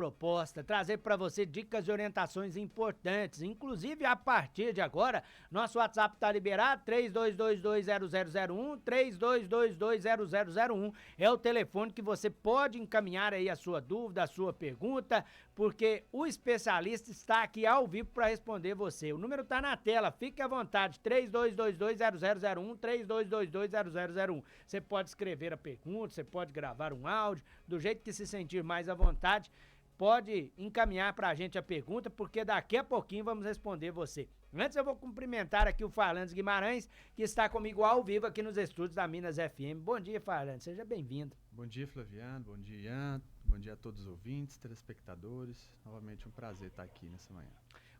proposta, trazer para você dicas e orientações importantes, inclusive a partir de agora, nosso WhatsApp está liberado, 32220001, 32220001, é o telefone que você pode encaminhar aí a sua dúvida, a sua pergunta, porque o especialista está aqui ao vivo para responder você. O número está na tela, fique à vontade, 32220001, 32220001. Você pode escrever a pergunta, você pode gravar um áudio, do jeito que se sentir mais à vontade, pode encaminhar para a gente a pergunta, porque daqui a pouquinho vamos responder você. Antes eu vou cumprimentar aqui o Farlandes Guimarães, que está comigo ao vivo aqui nos estúdios da Minas FM. Bom dia, Farlandes, seja bem-vindo. Bom dia, Flaviano, bom dia, Ian, bom dia a todos os ouvintes, telespectadores. Novamente um prazer estar aqui nessa manhã.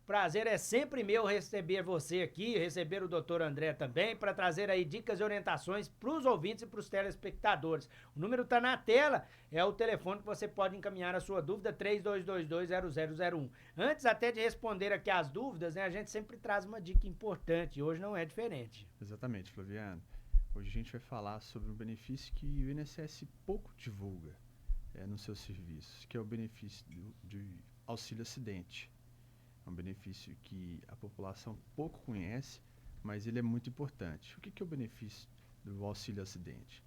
Prazer é sempre meu receber você aqui, receber o Dr. André também, para trazer aí dicas e orientações para os ouvintes e para os telespectadores. O número está na tela, é o telefone que você pode encaminhar a sua dúvida, 32220001. Antes até de responder aqui as dúvidas, né, a gente sempre traz uma dica importante, hoje não é diferente. Exatamente, Flaviano. Hoje a gente vai falar sobre um benefício que o INSS pouco divulga nos seus serviços, que é o benefício de auxílio acidente. É um benefício que a população pouco conhece, mas ele é muito importante. O que é o benefício do auxílio acidente?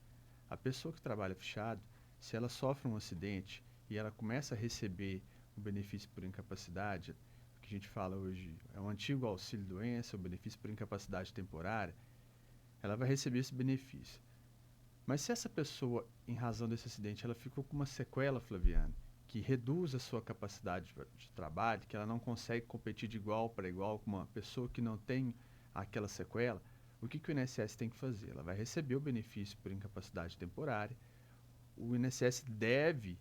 A pessoa que trabalha fechado, se ela sofre um acidente e ela começa a receber o benefício por incapacidade, o que a gente fala hoje é o antigo auxílio doença, o benefício por incapacidade temporária, ela vai receber esse benefício. Mas se essa pessoa, em razão desse acidente, ela ficou com uma sequela, Flaviano, que reduz a sua capacidade de trabalho, que ela não consegue competir de igual para igual com uma pessoa que não tem aquela sequela, o que o INSS tem que fazer? Ela vai receber o benefício por incapacidade temporária, o INSS deve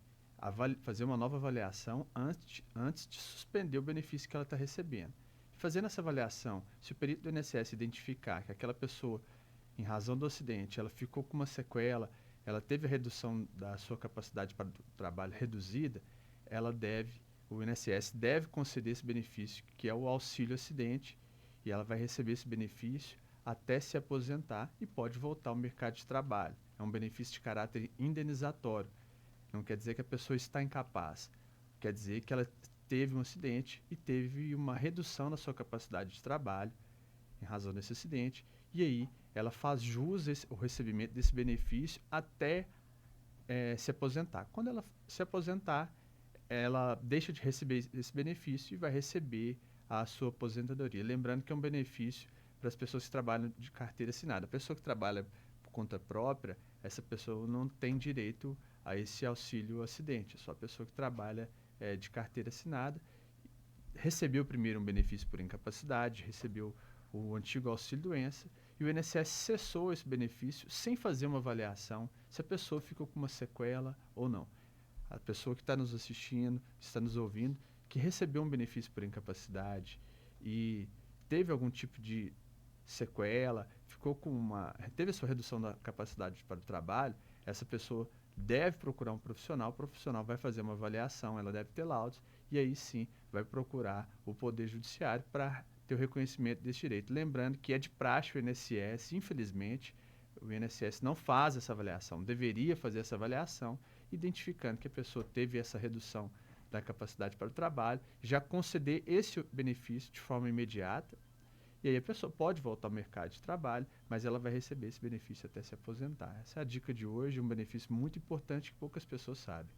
fazer uma nova avaliação antes de suspender o benefício que ela está recebendo. Fazendo essa avaliação, se o perito do INSS identificar que aquela pessoa, em razão do acidente, ela ficou com uma sequela, ela teve a redução da sua capacidade para o trabalho reduzida, o INSS deve conceder esse benefício, que é o auxílio acidente, e ela vai receber esse benefício até se aposentar e pode voltar ao mercado de trabalho. É um benefício de caráter indenizatório. Não quer dizer que a pessoa está incapaz, quer dizer que ela teve um acidente e teve uma redução na sua capacidade de trabalho em razão desse acidente, e aí ela faz jus ao recebimento desse benefício até se aposentar. Quando ela se aposentar, ela deixa de receber esse benefício e vai receber a sua aposentadoria. Lembrando que é um benefício para as pessoas que trabalham de carteira assinada. A pessoa que trabalha por conta própria, essa pessoa não tem direito a esse auxílio acidente. É só a pessoa que trabalha de carteira assinada. Recebeu primeiro um benefício por incapacidade, recebeu o antigo auxílio-doença, e o INSS cessou esse benefício sem fazer uma avaliação se a pessoa ficou com uma sequela ou não. A pessoa que está nos assistindo, está nos ouvindo, que recebeu um benefício por incapacidade e teve algum tipo de sequela, teve a sua redução da capacidade para o trabalho, essa pessoa deve procurar um profissional, o profissional vai fazer uma avaliação, ela deve ter laudos, e aí sim vai procurar o Poder Judiciário para ter o reconhecimento desse direito. Lembrando que é de praxe o INSS, infelizmente, o INSS não faz essa avaliação, deveria fazer essa avaliação, identificando que a pessoa teve essa redução da capacidade para o trabalho, já conceder esse benefício de forma imediata, e aí a pessoa pode voltar ao mercado de trabalho, mas ela vai receber esse benefício até se aposentar. Essa é a dica de hoje, um benefício muito importante que poucas pessoas sabem.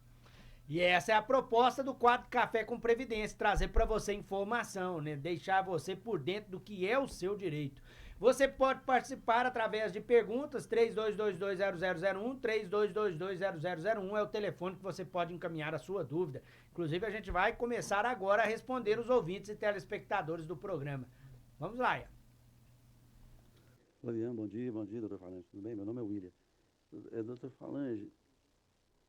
E essa é a proposta do quadro Café com Previdência, trazer para você informação, né? Deixar você por dentro do que é o seu direito. Você pode participar através de perguntas, 32220001, 32220001 é o telefone que você pode encaminhar a sua dúvida. Inclusive a gente vai começar agora a responder os ouvintes e telespectadores do programa. Vamos lá, Ian. Flaviano, bom dia, doutor Falange, tudo bem? Meu nome é William. Doutor Falange,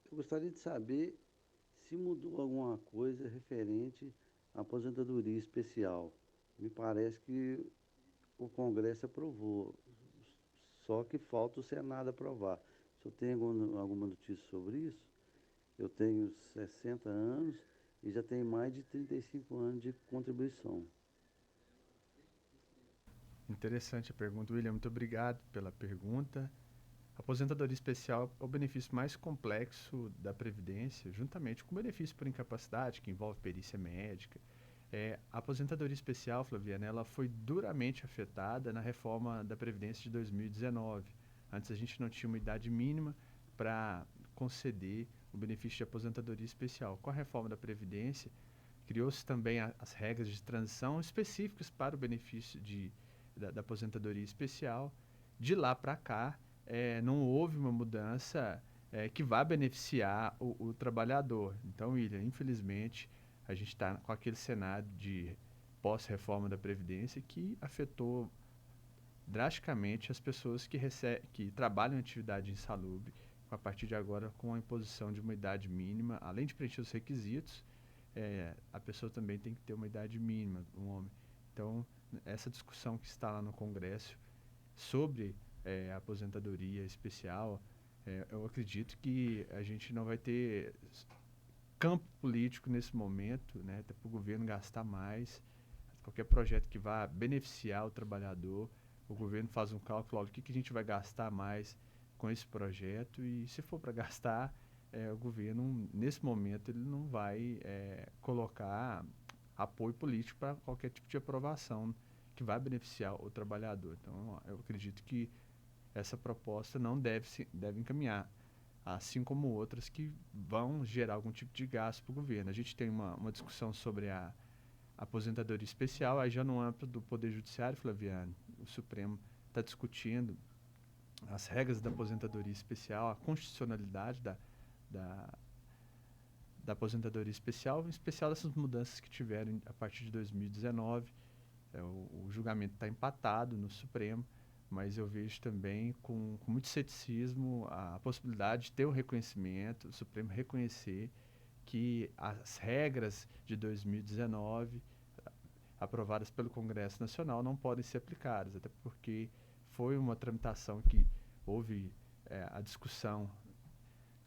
eu gostaria de saber se mudou alguma coisa referente à aposentadoria especial. Me parece que o Congresso aprovou, só que falta o Senado aprovar. O senhor tem alguma notícia sobre isso? Eu tenho 60 anos e já tenho mais de 35 anos de contribuição. Interessante a pergunta, William. Muito obrigado pela pergunta. A aposentadoria especial é o benefício mais complexo da Previdência, juntamente com o benefício por incapacidade, que envolve perícia médica. A aposentadoria especial, Flaviana, ela foi duramente afetada na reforma da Previdência de 2019. Antes a gente não tinha uma idade mínima para conceder o benefício de aposentadoria especial. Com a reforma da Previdência, criou-se também as regras de transição específicas para o benefício da aposentadoria especial. De lá para cá, não houve uma mudança que vá beneficiar o trabalhador. Então, William, infelizmente, a gente está com aquele cenário de pós-reforma da Previdência que afetou drasticamente as pessoas que trabalham em atividade insalubre, a partir de agora com a imposição de uma idade mínima, além de preencher os requisitos, a pessoa também tem que ter uma idade mínima, um homem. Então, essa discussão que está lá no Congresso sobre a aposentadoria especial, eu acredito que a gente não vai ter campo político nesse momento, né, até para o governo gastar mais. Qualquer projeto que vá beneficiar o trabalhador, o governo faz um cálculo, olha, o que a gente vai gastar mais com esse projeto, e se for para gastar, o governo, nesse momento, ele não vai colocar apoio político para qualquer tipo de aprovação que vai beneficiar o trabalhador. Então, eu acredito que essa proposta não deve encaminhar, assim como outras que vão gerar algum tipo de gasto para o governo. A gente tem uma discussão sobre a aposentadoria especial, aí já no âmbito do Poder Judiciário, Flaviano, o Supremo está discutindo as regras da aposentadoria especial, a constitucionalidade da aposentadoria especial, em especial dessas mudanças que tiveram a partir de 2019. O julgamento está empatado no Supremo, mas eu vejo também com muito ceticismo a possibilidade de ter um reconhecimento, o Supremo reconhecer que as regras de 2019, aprovadas pelo Congresso Nacional, não podem ser aplicadas, até porque foi uma tramitação que houve a discussão.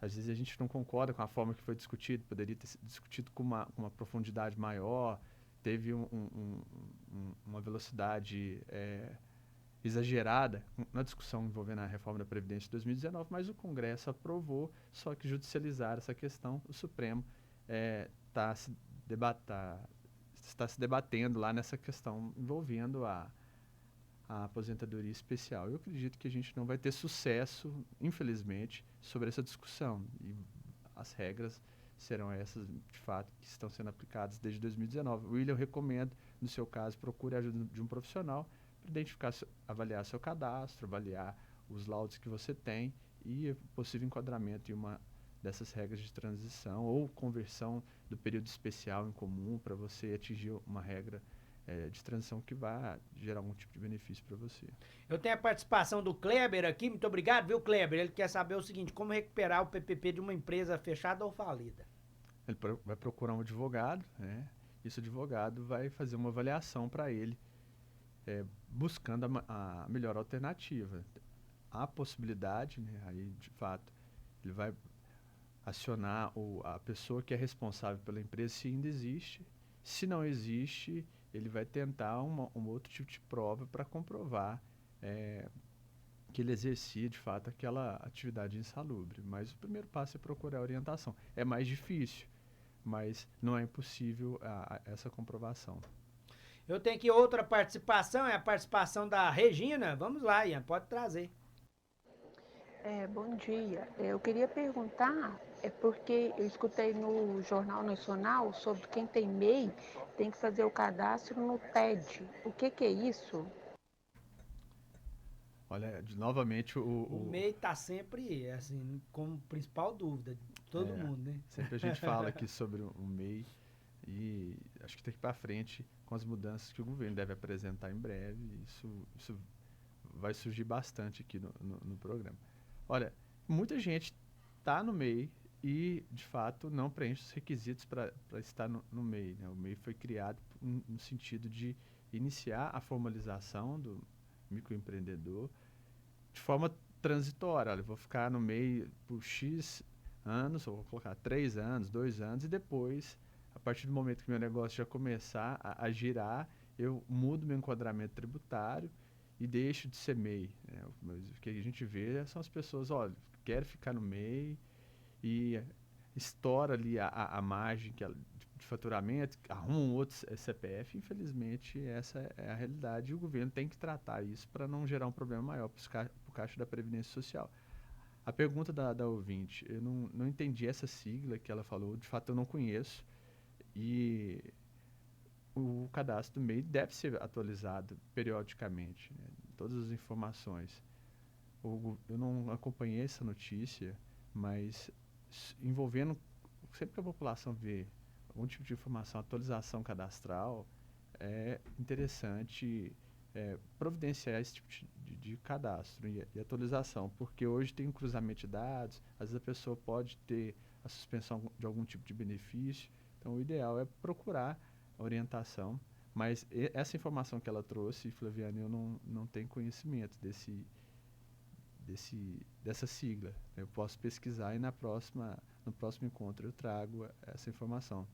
Às vezes a gente não concorda com a forma que foi discutido, poderia ter sido discutido com uma profundidade maior, teve uma velocidade exagerada na discussão envolvendo a reforma da Previdência de 2019, mas o Congresso aprovou, só que judicializar essa questão, o Supremo está se debatendo lá nessa questão envolvendo a aposentadoria especial. Eu acredito que a gente não vai ter sucesso, infelizmente, sobre essa discussão. E as regras serão essas, de fato, que estão sendo aplicadas desde 2019. William, eu recomendo, no seu caso, procure a ajuda de um profissional para identificar, avaliar seu cadastro, avaliar os laudos que você tem e possível enquadramento em uma dessas regras de transição ou conversão do período especial em comum para você atingir uma regra de transição que vai gerar algum tipo de benefício para você. Eu tenho a participação do Kleber aqui, muito obrigado, viu, Kleber? Ele quer saber o seguinte, como recuperar o PPP de uma empresa fechada ou falida? Ele vai procurar um advogado, né? Esse advogado vai fazer uma avaliação para ele, buscando a melhor alternativa. Há possibilidade, né? Aí, de fato, ele vai acionar a pessoa que é responsável pela empresa, se ainda existe. Se não existe, ele vai tentar um outro tipo de prova para comprovar que ele exercia, de fato, aquela atividade insalubre. Mas o primeiro passo é procurar orientação. É mais difícil, mas não é impossível essa comprovação. Eu tenho aqui outra participação, é a participação da Regina. Vamos lá, Ian, pode trazer. Bom dia. Eu queria perguntar, porque eu escutei no Jornal Nacional sobre quem tem MEI tem que fazer o cadastro no TED. O que é isso? Olha, novamente O MEI está sempre, assim, como principal dúvida de todo mundo, né? Sempre a gente fala aqui sobre o MEI e acho que tem que ir para frente com as mudanças que o governo deve apresentar em breve. Isso vai surgir bastante aqui no programa. Olha, muita gente está no MEI e, de fato, não preenche os requisitos para estar no MEI, né? O MEI foi criado no sentido de iniciar a formalização do microempreendedor de forma transitória. Olha, eu vou ficar no MEI por X anos, ou vou colocar 3 anos, 2 anos, e depois, a partir do momento que meu negócio já começar a girar, eu mudo meu enquadramento tributário e deixe de ser MEI. Né? Mas o que a gente vê são as pessoas, olha, querem ficar no MEI e estoura ali a margem de faturamento, arruma um outro CPF. Infelizmente, essa é a realidade e o governo tem que tratar isso para não gerar um problema maior para o Caixa da Previdência Social. A pergunta da ouvinte, eu não entendi essa sigla que ela falou, de fato eu não conheço, e o cadastro do MEI deve ser atualizado periodicamente, né? Todas as informações. Eu não acompanhei essa notícia, mas envolvendo, sempre que a população vê algum tipo de informação, atualização cadastral, é interessante providenciar esse tipo de cadastro e atualização, porque hoje tem um cruzamento de dados, às vezes a pessoa pode ter a suspensão de algum tipo de benefício, então o ideal é procurar orientação, mas essa informação que ela trouxe, Flaviana, eu não tenho conhecimento dessa sigla. Eu posso pesquisar e no próximo encontro eu trago essa informação.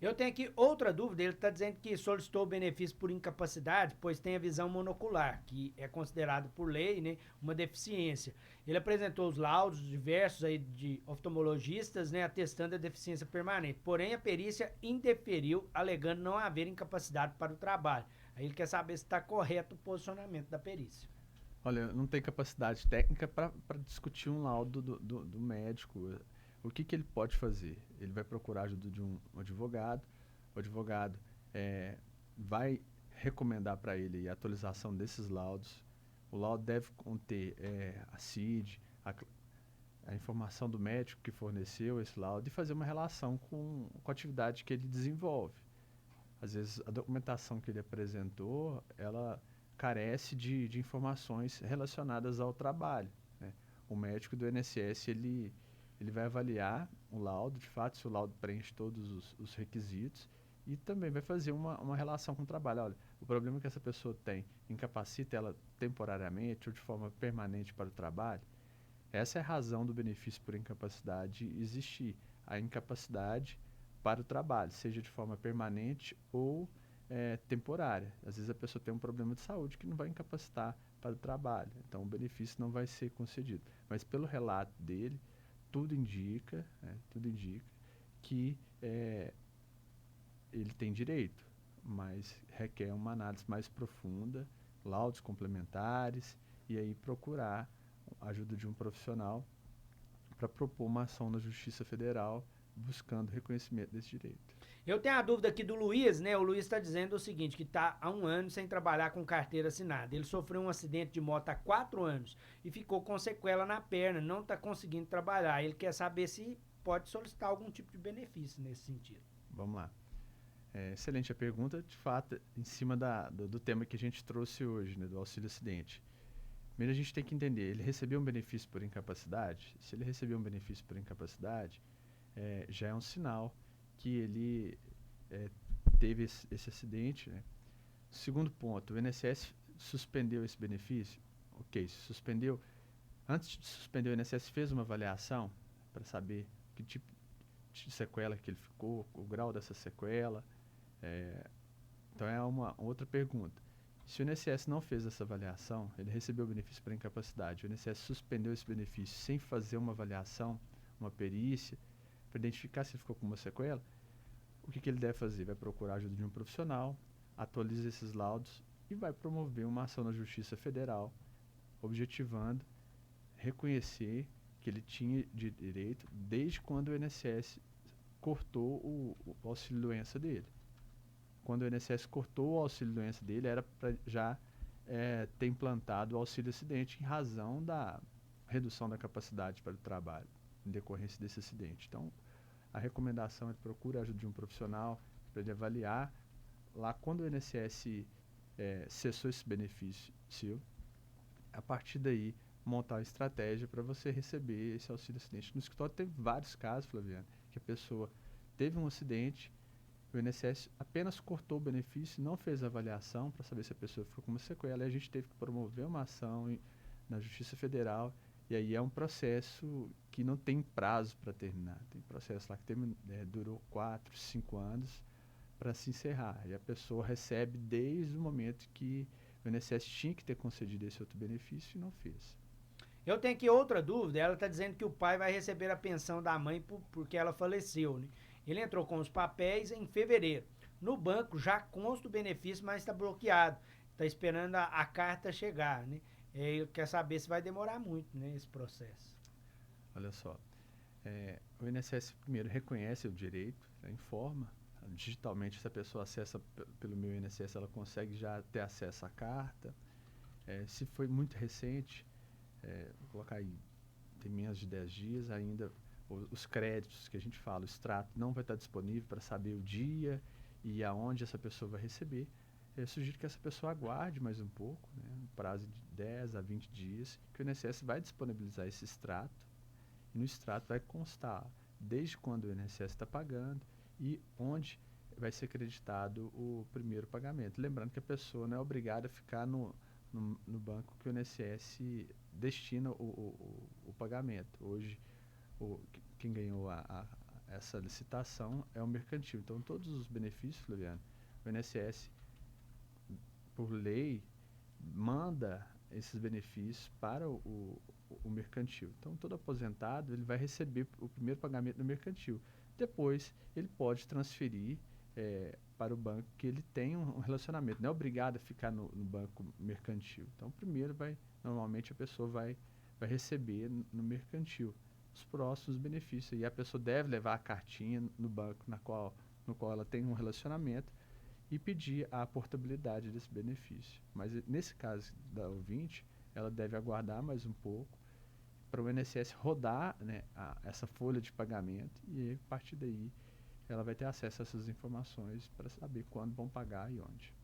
Eu tenho aqui outra dúvida, ele está dizendo que solicitou o benefício por incapacidade, pois tem a visão monocular, que é considerado por lei, né, uma deficiência. Ele apresentou os laudos diversos aí de oftalmologistas, né, atestando a deficiência permanente, porém a perícia indeferiu, alegando não haver incapacidade para o trabalho. Aí ele quer saber se está correto o posicionamento da perícia. Olha, não tem capacidade técnica para discutir um laudo do médico. O que ele pode fazer? Ele vai procurar a ajuda de um advogado, o advogado vai recomendar para ele a atualização desses laudos. O laudo deve conter a CID, a informação do médico que forneceu esse laudo e fazer uma relação com a atividade que ele desenvolve. Às vezes a documentação que ele apresentou, ela carece de informações relacionadas ao trabalho, né? O médico do INSS, ele vai avaliar o laudo, de fato, se o laudo preenche todos os requisitos e também vai fazer uma relação com o trabalho. Olha, o problema que essa pessoa tem incapacita ela temporariamente ou de forma permanente para o trabalho. Essa é a razão do benefício por incapacidade existir. A incapacidade para o trabalho, seja de forma permanente ou temporária. Às vezes a pessoa tem um problema de saúde que não vai incapacitar para o trabalho. Então o benefício não vai ser concedido. Mas pelo relato dele, tudo indica que ele tem direito, mas requer uma análise mais profunda, laudos complementares, e aí procurar a ajuda de um profissional para propor uma ação na Justiça Federal buscando reconhecimento desse direito. Eu tenho a dúvida aqui do Luiz, né? O Luiz está dizendo o seguinte, que está há 1 ano sem trabalhar com carteira assinada. Ele sofreu um acidente de moto há 4 anos e ficou com sequela na perna, não está conseguindo trabalhar. Ele quer saber se pode solicitar algum tipo de benefício nesse sentido. Vamos lá. Excelente a pergunta, de fato, em cima do tema que a gente trouxe hoje, né, do auxílio acidente. Primeiro a gente tem que entender, ele recebeu um benefício por incapacidade? Se ele recebeu um benefício por incapacidade, já é um sinal que ele teve esse acidente, né? Segundo ponto, o INSS suspendeu esse benefício? Ok, suspendeu. Antes de suspender, o INSS fez uma avaliação para saber que tipo de sequela que ele ficou, o grau dessa sequela. Então é uma outra pergunta. Se o INSS não fez essa avaliação, ele recebeu o benefício por incapacidade, o INSS suspendeu esse benefício sem fazer uma avaliação, uma perícia, para identificar se ele ficou com uma sequela, o que ele deve fazer? Vai procurar a ajuda de um profissional, atualiza esses laudos e vai promover uma ação na Justiça Federal, objetivando reconhecer que ele tinha direito desde quando o INSS cortou o auxílio-doença dele. Quando o INSS cortou o auxílio-doença dele, era para já ter implantado o auxílio-acidente em razão da redução da capacidade para o trabalho, em decorrência desse acidente. Então, a recomendação é que procure a ajuda de um profissional para ele avaliar lá quando o INSS cessou esse benefício seu, a partir daí montar uma estratégia para você receber esse auxílio-acidente. No escritório teve vários casos, Flaviano, que a pessoa teve um acidente, o INSS apenas cortou o benefício, não fez a avaliação para saber se a pessoa ficou com uma sequela, e a gente teve que promover uma ação na Justiça Federal, e aí é um processo que não tem prazo para terminar. Tem processo lá que durou 4, 5 anos para se encerrar. E a pessoa recebe desde o momento que O INSS tinha que ter concedido esse outro benefício e não fez. Eu tenho aqui outra dúvida, ela está dizendo que o pai vai receber a pensão da mãe porque ela faleceu, né? Ele entrou com os papéis em fevereiro. No banco já consta o benefício, mas está bloqueado. Está esperando a carta chegar, né? Ele quer saber se vai demorar muito, né, esse processo. Olha só, o INSS primeiro reconhece o direito, informa digitalmente, se a pessoa acessa pelo meu INSS, ela consegue já ter acesso à carta. Se foi muito recente, vou colocar aí, tem menos de 10 dias ainda, os créditos que a gente fala, o extrato não vai estar disponível para saber o dia e aonde essa pessoa vai receber. Eu sugiro que essa pessoa aguarde mais um pouco, né, um prazo de 10 a 20 dias, que o INSS vai disponibilizar esse extrato, e no extrato vai constar desde quando o INSS está pagando e onde vai ser creditado o primeiro pagamento. Lembrando que a pessoa não é obrigada a ficar no banco que o INSS destina o pagamento. Hoje, quem ganhou essa licitação é o mercantil. Então, todos os benefícios, Flaviano, o INSS, por lei, manda esses benefícios para o mercantil. Então, todo aposentado ele vai receber o primeiro pagamento no mercantil. Depois, ele pode transferir para o banco que ele tem um relacionamento. Não é obrigado a ficar no banco mercantil. Então, primeiro, normalmente a pessoa vai receber no mercantil os próximos benefícios. E a pessoa deve levar a cartinha no banco no qual ela tem um relacionamento e pedir a portabilidade desse benefício. Mas nesse caso da ouvinte, ela deve aguardar mais um pouco para o INSS rodar, né, essa folha de pagamento e a partir daí ela vai ter acesso a essas informações para saber quando vão pagar e onde.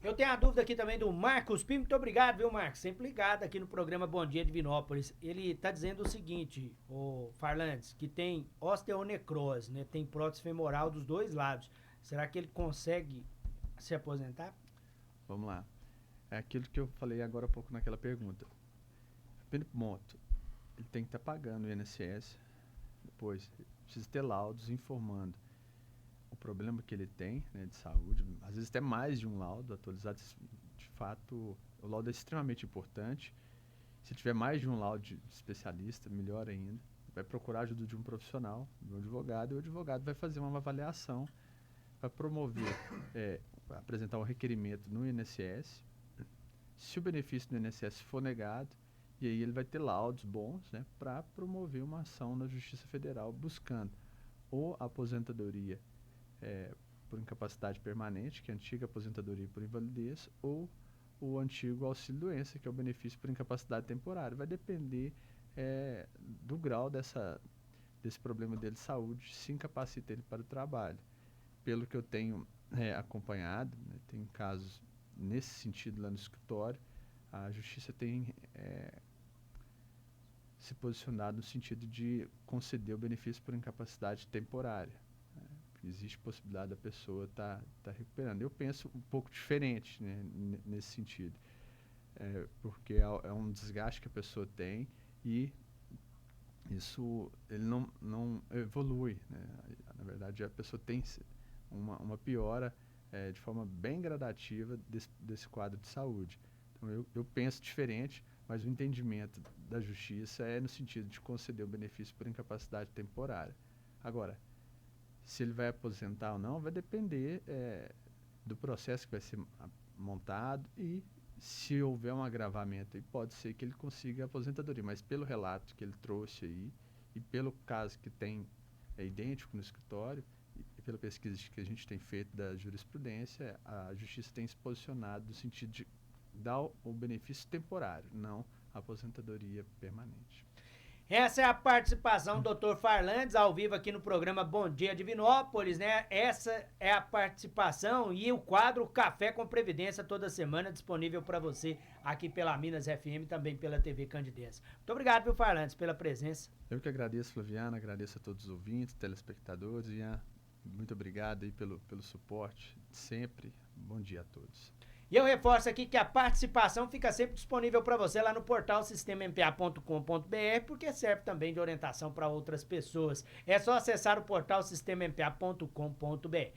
Eu tenho a dúvida aqui também do Marcos Pim. Muito obrigado, viu, Marcos? Sempre ligado aqui no programa Bom Dia Divinópolis. Ele está dizendo o seguinte, o Farlandes, que tem osteonecrose, né? Tem prótese femoral dos dois lados. Será que ele consegue se aposentar? Vamos lá. É aquilo que eu falei agora há pouco naquela pergunta. Primeiro ponto, ele tem que estar pagando o INSS. Depois, precisa ter laudos informando o problema que ele tem, né, de saúde. Às vezes até mais de um laudo atualizado. De fato, o laudo é extremamente importante. Se tiver mais de um laudo de especialista, melhor ainda. Vai procurar a ajuda de um profissional, de um advogado, e o advogado vai fazer uma avaliação para promover, apresentar um requerimento no INSS. Se o benefício do INSS for negado, e aí ele vai ter laudos bons, né, para promover uma ação na Justiça Federal buscando ou a aposentadoria por incapacidade permanente, que é a antiga aposentadoria por invalidez, ou o antigo auxílio-doença, que é o benefício por incapacidade temporária. Vai depender do grau desse problema dele de saúde, se incapacita ele para o trabalho. Pelo que eu tenho acompanhado, né, tem casos nesse sentido lá no escritório, a Justiça tem se posicionado no sentido de conceder o benefício por incapacidade temporária. Existe possibilidade da pessoa estar recuperando. Eu penso um pouco diferente, né, nesse sentido, porque é um desgaste que a pessoa tem e isso ele não evolui, né? Na verdade, a pessoa tem uma piora de forma bem gradativa desse quadro de saúde. Então, eu penso diferente, mas o entendimento da Justiça é no sentido de conceder o benefício por incapacidade temporária. Agora, se ele vai aposentar ou não, vai depender do processo que vai ser montado e se houver um agravamento, aí pode ser que ele consiga a aposentadoria. Mas pelo relato que ele trouxe aí e pelo caso que tem idêntico no escritório e pela pesquisa que a gente tem feito da jurisprudência, a Justiça tem se posicionado no sentido de dar o benefício temporário, não a aposentadoria permanente. Essa é a participação do Dr. Farlandes, ao vivo aqui no programa Bom Dia Divinópolis, né? Essa é a participação e o quadro Café com Previdência toda semana disponível para você aqui pela Minas FM e também pela TV Candidez. Muito obrigado, viu, Farlandes, pela presença. Eu que agradeço, Flaviana, agradeço a todos os ouvintes, telespectadores, e muito obrigado aí pelo suporte sempre. Bom dia a todos. E eu reforço aqui que a participação fica sempre disponível para você lá no portal sistemampa.com.br, porque serve também de orientação para outras pessoas. É só acessar o portal sistemampa.com.br.